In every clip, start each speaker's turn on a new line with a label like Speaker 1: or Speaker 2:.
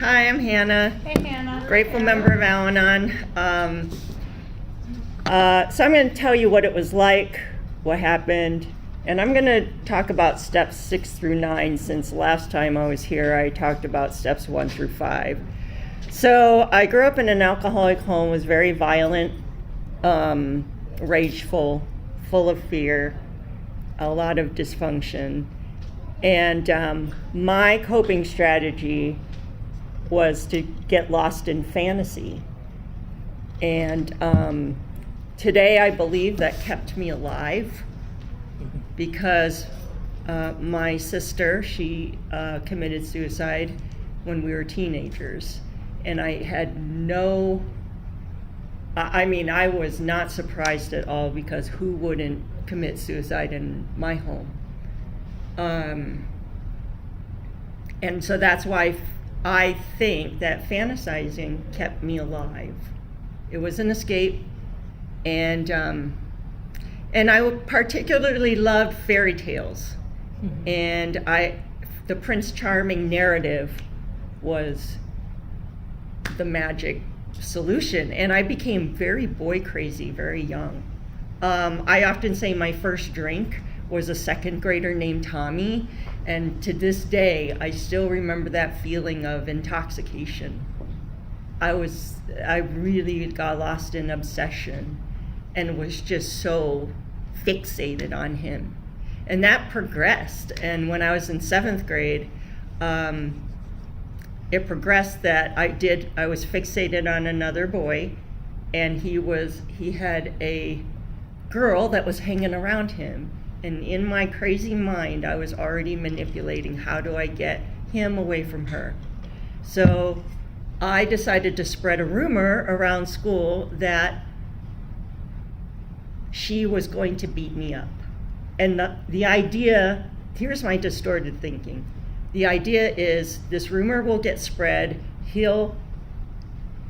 Speaker 1: Hi, I'm Hannah.
Speaker 2: Hey, Hannah.
Speaker 1: Grateful member of Al-Anon. So I'm going to tell you what it was like, what happened, and I'm going to talk about steps 6 through 9 since last time I was here I talked about steps 1 through 5. So I grew up in an alcoholic home, was very violent, rageful, full of fear, a lot of dysfunction. And my coping strategy was to get lost in fantasy. And today I believe that kept me alive because my sister, she committed suicide when we were teenagers. And I had I was not surprised at all because who wouldn't commit suicide in my home? And so that's why I think that fantasizing kept me alive. It was an escape, and I particularly loved fairy tales, and the Prince Charming narrative was the magic solution, and I became very boy crazy very young. I often say my first drink was a second grader named Tommy, and to this day I still remember that feeling of intoxication. I really got lost in obsession and was just so fixated on him, and that progressed. And when I was in 7th grade, it progressed that I was fixated on another boy, and he had a girl that was hanging around him. And in my crazy mind, I was already manipulating, how do I get him away from her? So I decided to spread a rumor around school that she was going to beat me up. And the idea, here's my distorted thinking. The idea is this rumor will get spread, he'll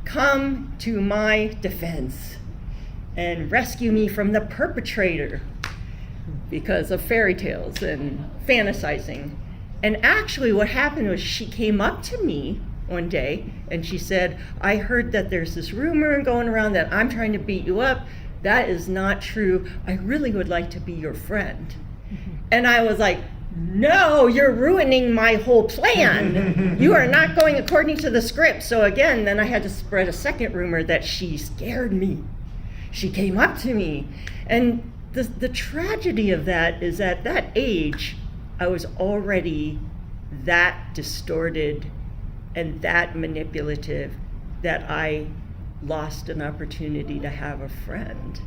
Speaker 1: come to my defense and rescue me from the perpetrator because of fairy tales and fantasizing. And actually what happened was she came up to me one day and she said, I heard that there's this rumor going around that I'm trying to beat you up. That is not true. I really would like to be your friend. And I was like, no, you're ruining my whole plan. You are not going according to the script. So again, then I had to spread a second rumor that she scared me. She came up to me. And the tragedy of that is at that age, I was already that distorted and that manipulative that I lost an opportunity to have a friend.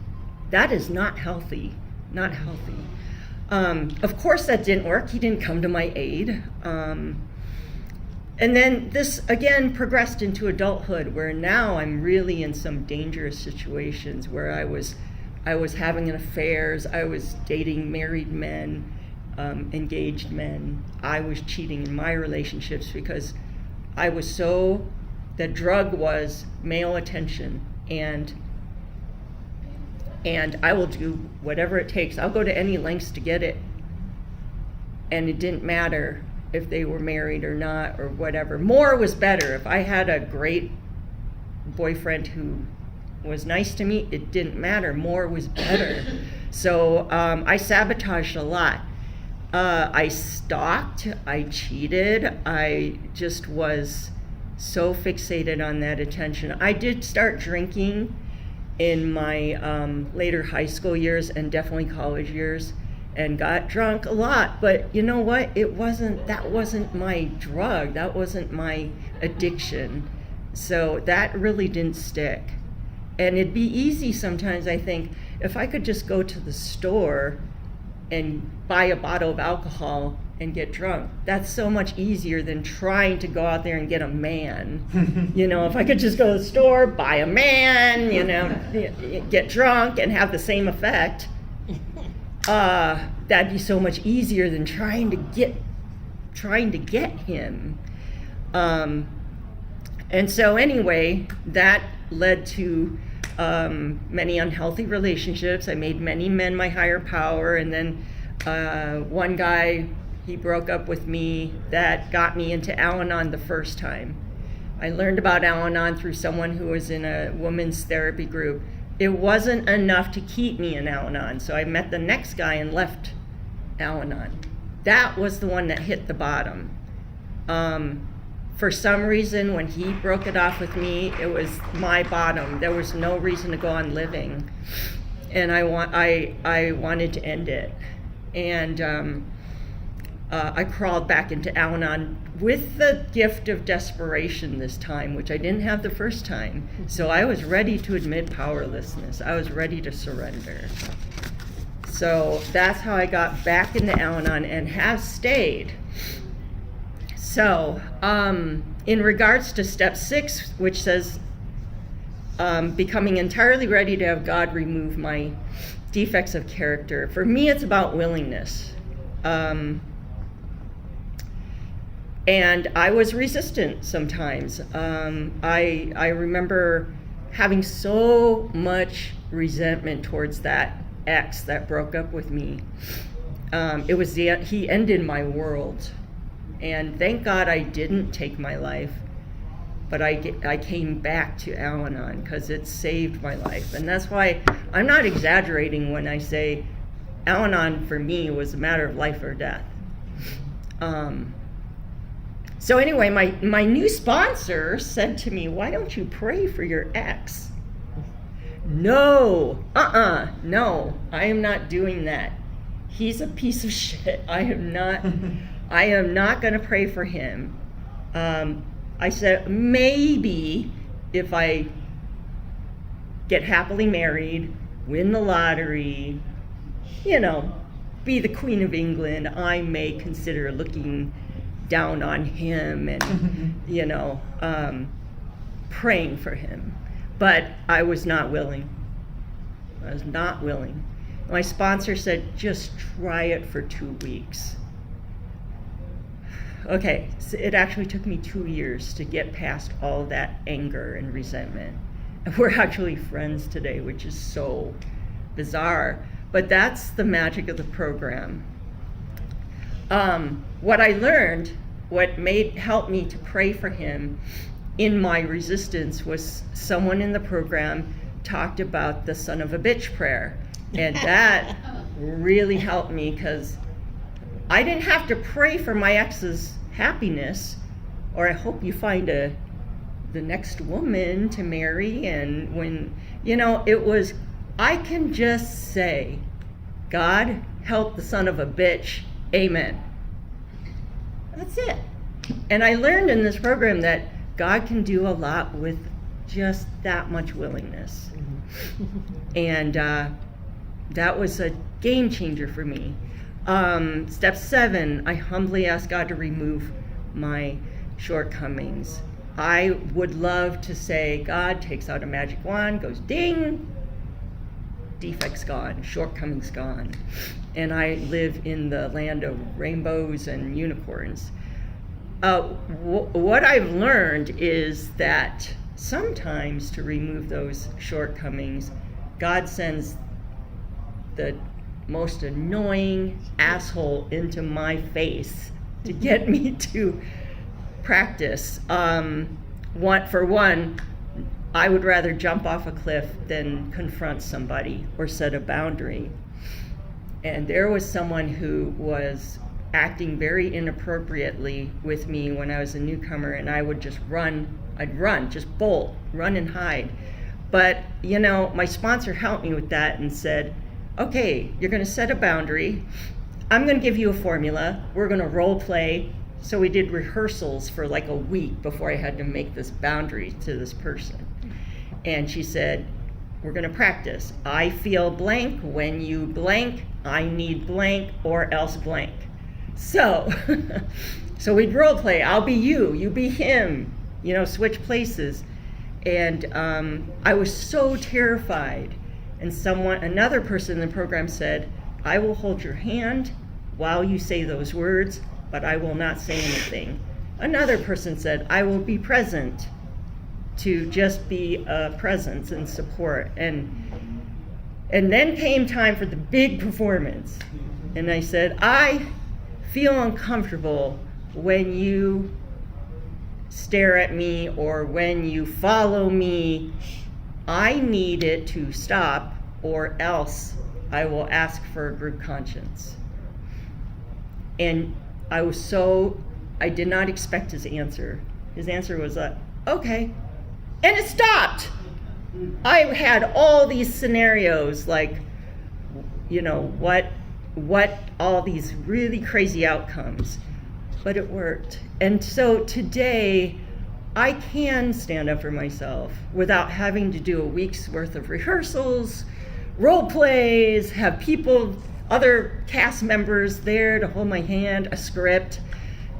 Speaker 1: That is not healthy, not healthy. Of course that didn't work. He didn't come to my aid. And then this again progressed into adulthood, where now I'm really in some dangerous situations where I was having affairs, I was dating married men, engaged men. I was cheating in my relationships because the drug was male attention, and I will do whatever it takes. I'll go to any lengths to get it. And it didn't matter if they were married or not or whatever. More was better. If I had a great boyfriend who was nice to me, it didn't matter. More was better. So I sabotaged a lot. I stalked, I cheated, I just was so fixated on that attention. I did start drinking in my later high school years and definitely college years, and got drunk a lot. But you know what? That wasn't my drug. That wasn't my addiction. So that really didn't stick. And it'd be easy sometimes, I think, if I could just go to the store and buy a bottle of alcohol and get drunk. That's so much easier than trying to go out there and get a man. If I could just go to the store, buy a man, get drunk and have the same effect, that'd be so much easier than trying to get him. And so anyway, that led to many unhealthy relationships. I made many men my higher power, and then one guy, he broke up with me. That got me into Al-Anon the first time. I learned about Al-Anon through someone who was in a women's therapy group. It wasn't enough to keep me in Al-Anon, so I met the next guy and left Al-Anon. That was the one that hit the bottom. For some reason, when he broke it off with me, it was my bottom. There was no reason to go on living, and I wanted to end it. And I crawled back into Al-Anon with the gift of desperation this time, which I didn't have the first time. So I was ready to admit powerlessness. I was ready to surrender. So that's how I got back into Al-Anon and have stayed. So in regards to step 6, which says becoming entirely ready to have God remove my defects of character, for me it's about willingness. And I was resistant sometimes. I remember having so much resentment towards that ex that broke up with me. He ended my world. And thank God I didn't take my life, but I came back to Al-Anon because it saved my life. And that's why I'm not exaggerating when I say Al-Anon for me was a matter of life or death. So anyway, my new sponsor said to me, "Why don't you pray for your ex?" No, no, I am not doing that. He's a piece of shit. I am not going to pray for him. I said, maybe if I get happily married, win the lottery, be the Queen of England, I may consider looking down on him and, praying for him. But I was not willing. My sponsor said, just try it for 2 weeks. Okay, so it actually took me 2 years to get past all that anger and resentment. And we're actually friends today, which is so bizarre. But that's the magic of the program. What I learned, what helped me to pray for him in my resistance, was someone in the program talked about the son of a bitch prayer. And that really helped me, because I didn't have to pray for my ex's happiness, or I hope you find the next woman to marry. And when, it was, I can just say, God help the son of a bitch, amen. That's it. And I learned in this program that God can do a lot with just that much willingness. And that was a game changer for me. Step 7, I humbly ask God to remove my shortcomings. I would love to say, God takes out a magic wand, goes ding, defects gone, shortcomings gone. And I live in the land of rainbows and unicorns. What I've learned is that sometimes to remove those shortcomings, God sends the most annoying asshole into my face to get me to practice. For one, I would rather jump off a cliff than confront somebody or set a boundary. And there was someone who was acting very inappropriately with me when I was a newcomer, and I would just run. I'd run, just bolt, run and hide. But, my sponsor helped me with that and said, okay, you're going to set a boundary. I'm going to give you a formula. We're going to role play. So we did rehearsals for like a week before I had to make this boundary to this person. And she said, we're going to practice. I feel blank when you blank. I need blank or else blank. So we'd role play. I'll be you, you be him, switch places. And I was so terrified. And another person in the program said, I will hold your hand while you say those words, but I will not say anything. Another person said, I will be present, to just be a presence and support. And then came time for the big performance. And I said, I feel uncomfortable when you stare at me or when you follow me, I need it to stop, or else I will ask for a group conscience. And I did not expect his answer. His answer was, okay. And it stopped. I had all these scenarios, like, what all these really crazy outcomes, but it worked. And so today, I can stand up for myself without having to do a week's worth of rehearsals, role plays, have other cast members there to hold my hand, a script,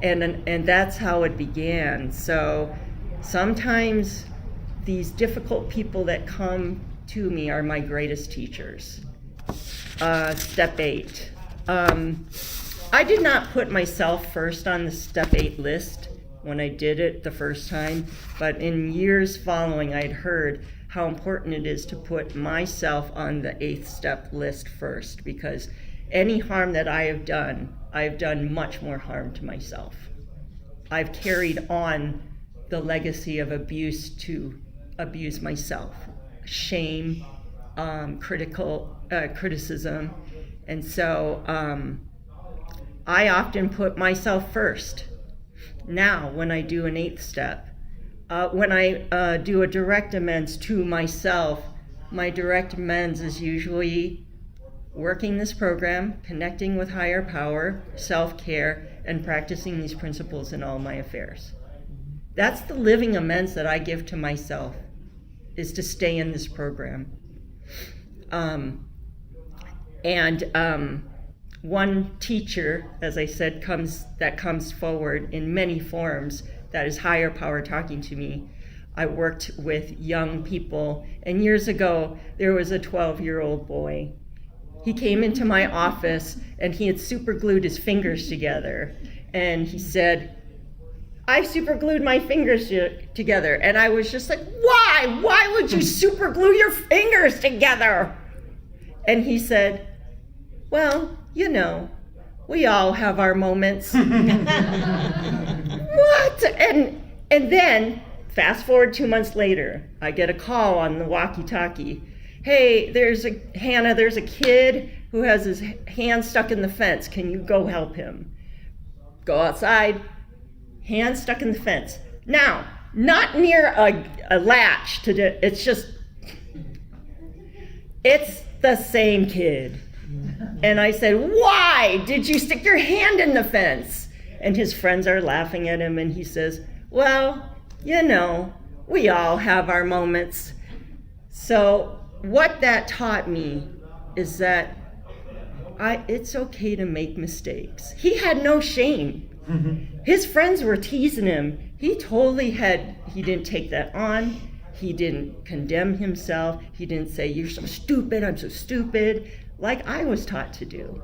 Speaker 1: and that's how it began. So sometimes these difficult people that come to me are my greatest teachers. Step 8. I did not put myself first on the Step 8 list when I did it the first time, but in years following, I'd heard how important it is to put myself on the 8th step list first, because any harm that I have done much more harm to myself. I've carried on the legacy of abuse to abuse myself, shame, criticism, and so I often put myself first. Now, when I do an 8th step, when I do a direct amends to myself, my direct amends is usually working this program, connecting with higher power, self-care, and practicing these principles in all my affairs. That's the living amends that I give to myself, is to stay in this program. One teacher, as I said, comes forward in many forms, that is higher power talking to me. I worked with young people, and years ago, there was a 12-year-old boy. He came into my office, and he had super glued his fingers together, and he said, I super glued my fingers together. And I was just like, why? Why would you super glue your fingers together? And he said, well, we all have our moments. What? And then, fast forward 2 months later, I get a call on the walkie-talkie. Hey, Hannah, there's a kid who has his hand stuck in the fence. Can you go help him? Go outside, hand stuck in the fence. Now, not near a latch, it's the same kid. And I said, why did you stick your hand in the fence? And his friends are laughing at him, and he says, well, we all have our moments. So what that taught me is that it's okay to make mistakes. He had no shame. Mm-hmm. His friends were teasing him. He didn't take that on. He didn't condemn himself. He didn't say, you're so stupid, I'm so stupid, like I was taught to do.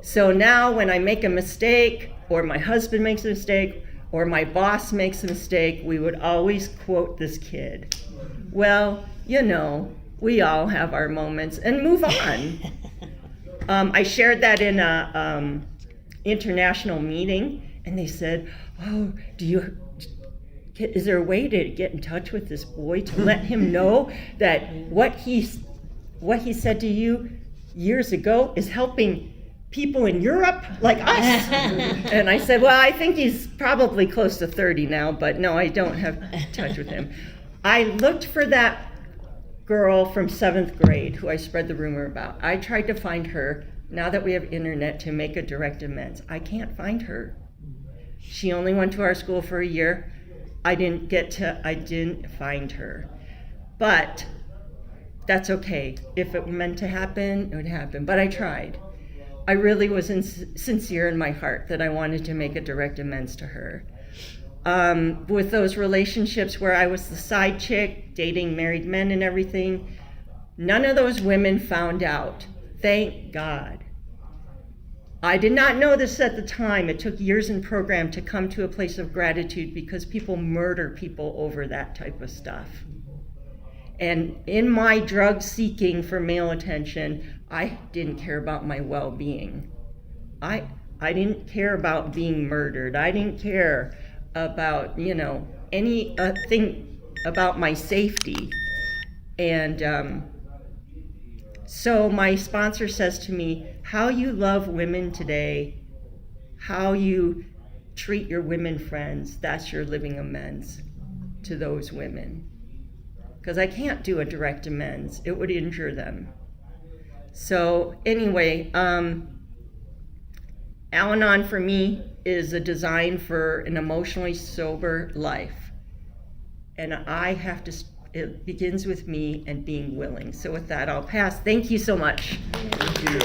Speaker 1: So now when I make a mistake, or my husband makes a mistake, or my boss makes a mistake, we would always quote this kid. Well, we all have our moments, and move on. I shared that in a international meeting, and they said, oh, is there a way to get in touch with this boy to let him know that what he said to you years ago is helping people in Europe like us? And I said, well, I think he's probably close to 30 now, but no, I don't have touch with him. I looked for that girl from 7th grade who I spread the rumor about. I tried to find her, now that we have internet, to make a direct amends. I can't find her. She only went to our school for a year. I didn't find her. But that's okay. If it meant to happen, it would happen. But I tried. I really was sincere in my heart that I wanted to make a direct amends to her. With those relationships where I was the side chick, dating married men and everything, none of those women found out. Thank God. I did not know this at the time. It took years in program to come to a place of gratitude, because people murder people over that type of stuff. And in my drug seeking for male attention, I didn't care about my well-being. I didn't care about being murdered. I didn't care about, any thing about my safety. And so my sponsor says to me, how you love women today, how you treat your women friends, that's your living amends to those women. Because I can't do a direct amends. It would injure them. So anyway, Al-Anon for me is a design for an emotionally sober life. And it begins with me and being willing. So with that, I'll pass. Thank you so much.
Speaker 2: Thank you.